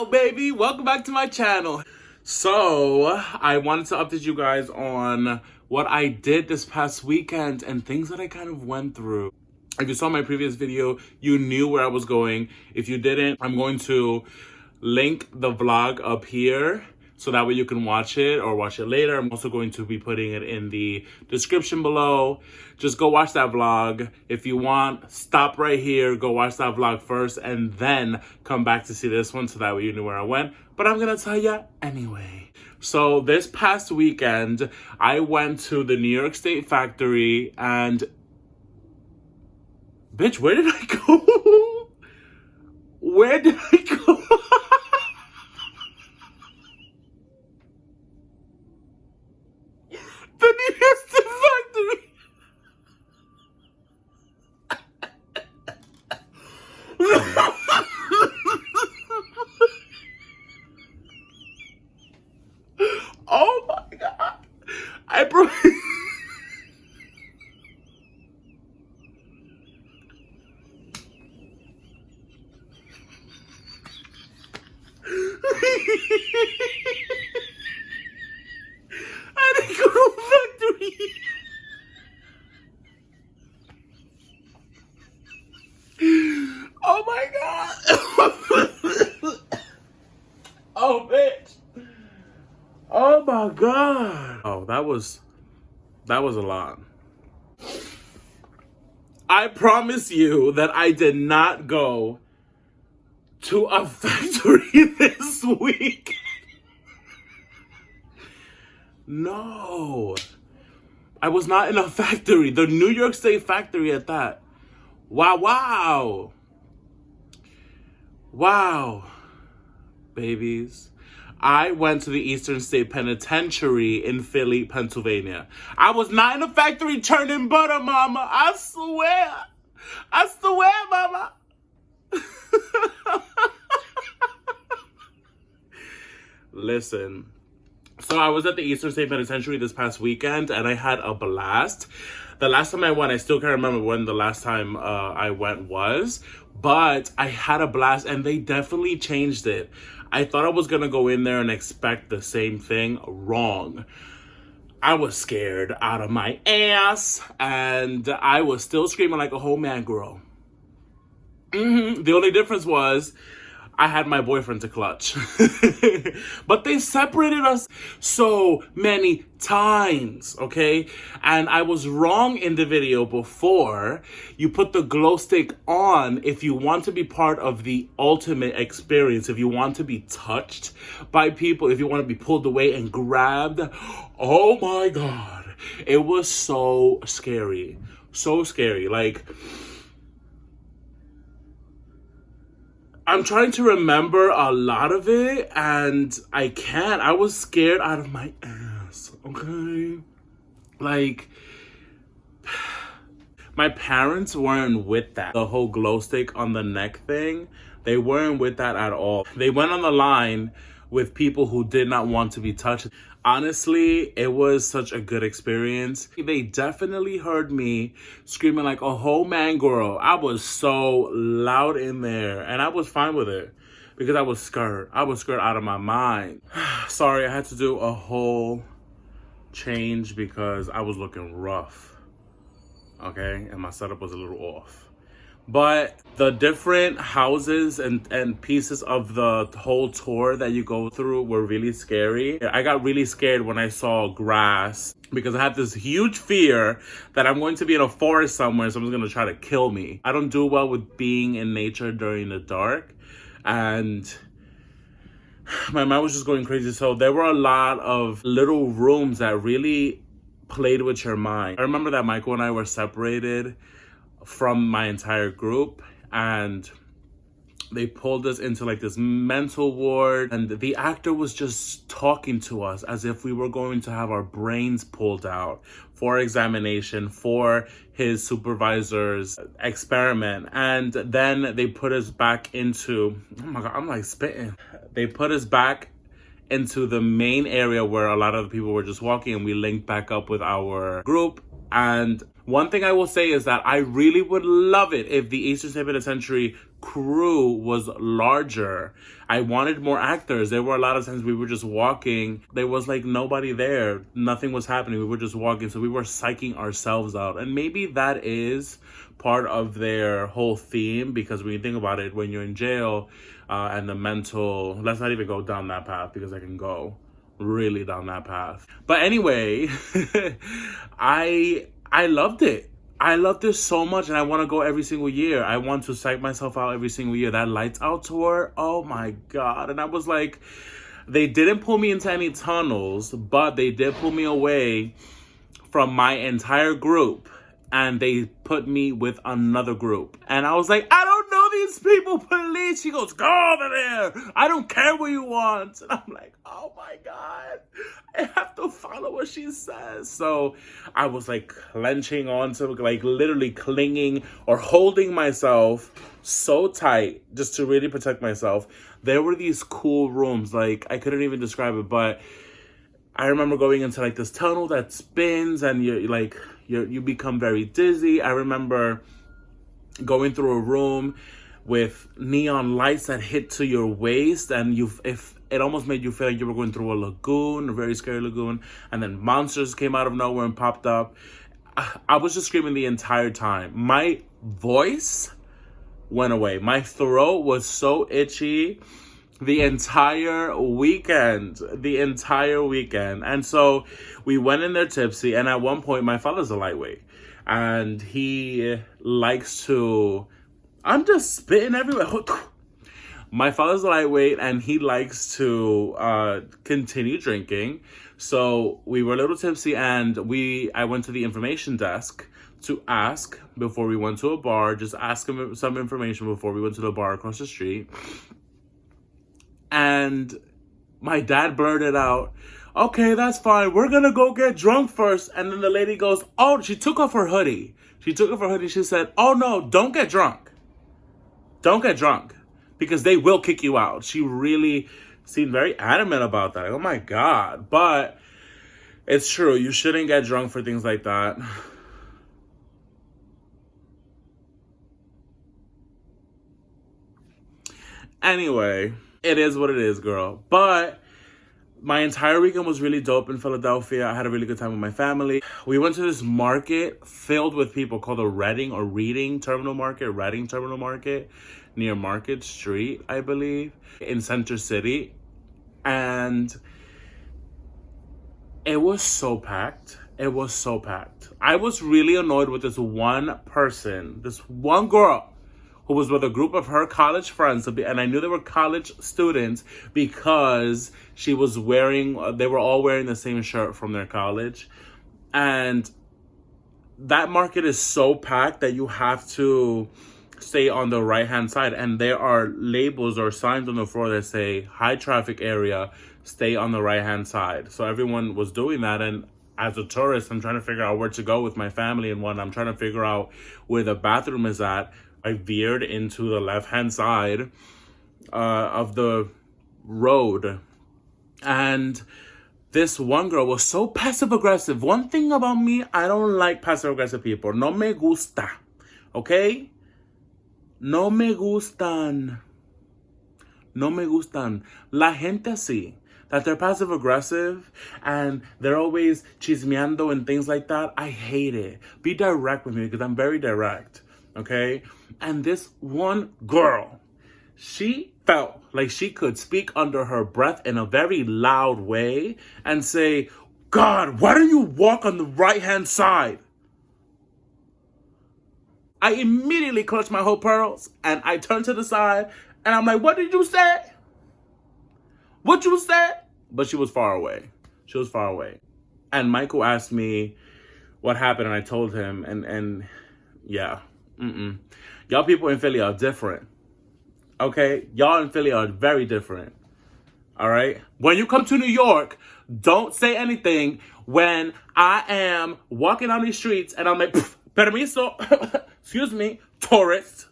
Wow, baby, welcome back to my channel. So, I wanted to update you guys on what I did this past weekend and things that I kind of went through. If you saw my previous video, you knew where I was going. If you didn't, I'm going to link the vlog up here so that way you can watch it or watch it later. I'm also going to be putting it in the description below. Just go watch that vlog. If you want, stop right here, go watch that vlog first, and then come back to see this one so that way you knew where I went. But I'm gonna tell you anyway. So this past weekend, I went to the New York State Factory and... Bitch, where did I go? Where did I go? The New York State Factory. Oh my God. I broke. I didn't go to the factory. Oh my God. Oh, bitch. Oh my God. Oh, that was a lot. I promise you that I did not go to a factory this week. No, I was not in a factory. The New York State Factory at that. Wow. Babies. I went to the Eastern State Penitentiary in Philly, Pennsylvania. I was not in a factory churning butter, mama. I swear, mama. Listen. So I was at the Eastern State Penitentiary this past weekend and I had a blast. The last time I went, I still can't remember when the last time I went was, but I had a blast and they definitely changed it. I thought I was gonna go in there and expect the same thing. Wrong. I was scared out of my ass and I was still screaming like a whole man girl. The only difference was I had my boyfriend to clutch. But they separated us so many times, okay? And I was wrong in the video before. You put the glow stick on if you want to be part of the ultimate experience, if you want to be touched by people, if you want to be pulled away and grabbed. Oh my God. It was so scary. So scary. Like... I'm trying to remember a lot of it, and I can't. I was scared out of my ass, okay? Like, my parents weren't with that. The whole glow stick on the neck thing, they weren't with that at all. They went on the line with people who did not want to be touched. Honestly, it was such a good experience. They definitely heard me screaming like a whole man girl. I was so loud in there and I was fine with it because I was scared. I was scared out of my mind. Sorry, I had to do a whole change because I was looking rough. Okay, and my setup was a little off. But the different houses and pieces of the whole tour that you go through were really scary. I got really scared when I saw grass because I had this huge fear that I'm going to be in a forest somewhere and someone's going to try to kill me. I don't do well with being in nature during the dark. And my mind was just going crazy. So there were a lot of little rooms that really played with your mind. I remember that Michael and I were separated from my entire group and they pulled us into like this mental ward and the actor was just talking to us as if we were going to have our brains pulled out for examination for his supervisor's experiment. And then they put us back into, oh my God, I'm like spitting. They put us back into the main area where a lot of the people were just walking and we linked back up with our group. And One thing I will say is that I really would love it if the Eastern State Penitentiary crew was larger. I wanted more actors. There were a lot of times we were just walking. There was like nobody there. Nothing was happening. We were just walking. So we were psyching ourselves out. And maybe that is part of their whole theme, because when you think about it, when you're in jail and the mental, let's not even go down that path because I can go really down that path. But anyway, I loved it. I loved it so much, and I want to go every single year. I want to psych myself out every single year. That Lights Out tour, oh my God. And I was like, they didn't pull me into any tunnels, but they did pull me away from my entire group, and they put me with another group. And I was like, I don't know these people, police. She goes, go over there. I don't care what you want. And I'm like, oh my God, I have to follow what she says. So I was like clenching onto, like literally clinging or holding myself so tight just to really protect myself. There were these cool rooms, like I couldn't even describe it, but I remember going into like this tunnel that spins and you become very dizzy. I remember going through a room with neon lights that hit to your waist, and if it almost made you feel like you were going through a lagoon, a very scary lagoon, and then monsters came out of nowhere and popped up. I was just screaming the entire time. My voice went away. My throat was so itchy the entire weekend. And so we went in there tipsy, and at one point my father's a lightweight, and he likes to, I'm just spitting everywhere. My father's a lightweight, and he likes to continue drinking. So we were a little tipsy, and I went to the information desk to ask before we went to a bar, just ask him some information before we went to the bar across the street. And my dad blurted out, okay, that's fine. We're going to go get drunk first. And then the lady goes, oh, she took off her hoodie. She said, oh, no, don't get drunk. Don't get drunk, because they will kick you out. She really seemed very adamant about that. Oh, my God. But it's true. You shouldn't get drunk for things like that. Anyway, it is what it is, girl. But my entire weekend was really dope in Philadelphia. I had a really good time with my family. We went to this market filled with people called the Reading Terminal Market near Market Street, I believe, in Center City. And it was so packed. I was really annoyed with this one person, this one girl who was with a group of her college friends, and I knew they were college students because they were all wearing the same shirt from their college. And that market is so packed that you have to stay on the right-hand side. And there are labels or signs on the floor that say, high traffic area, stay on the right-hand side. So everyone was doing that. And as a tourist, I'm trying to figure out where to go with my family, and I'm trying to figure out where the bathroom is at. I veered into the left-hand side of the road. And this one girl was so passive-aggressive. One thing about me, I don't like passive-aggressive people. No me gusta. Okay? No me gustan. La gente así, that they're passive-aggressive and they're always chismeando and things like that. I hate it. Be direct with me, because I'm very direct. Okay? And this one girl, she felt like she could speak under her breath in a very loud way and say, God, why don't you walk on the right-hand side? I immediately clutched my whole pearls and I turned to the side and I'm like, what did you say? What you said? But she was far away. And Michael asked me what happened, and I told him, and yeah. Y'all people in Philly are different. Okay? Y'all in Philly are very different. All right? When you come to New York, don't say anything when I am walking on these streets and I'm like, permiso, excuse me, tourist.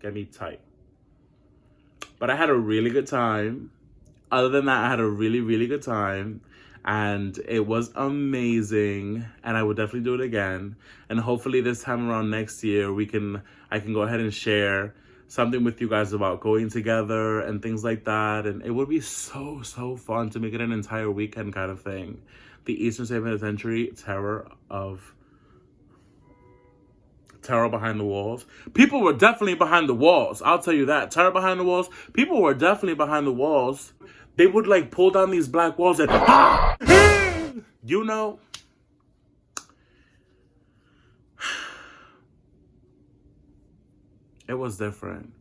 Get me tight. But I had a really good time. Other than that, I had a really, really good time. and it was amazing, and I would definitely do it again. And hopefully this time around next year I can go ahead and share something with you guys about going together and things like that. And it would be so fun to make it an entire weekend kind of thing. The Eastern State Penitentiary, terror behind the walls. People were definitely behind the walls. I'll tell you that. Terror behind the walls. People were definitely behind the walls. They would like pull down these black walls and you know. It was different.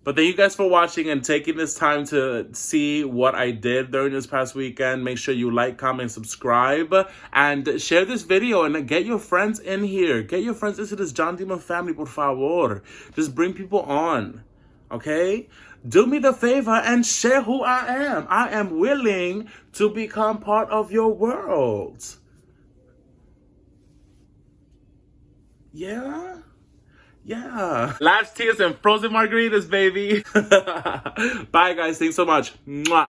But thank you guys for watching and taking this time to see what I did during this past weekend. Make sure you like, comment, subscribe, and share this video and get your friends in here. Get your friends into this Juhdeema family, por favor. Just bring people on, okay? Do me the favor and share who I am. I am willing to become part of your world. Yeah? Yeah. Last tears and frozen margaritas, baby. Bye, guys. Thanks so much. Mwah.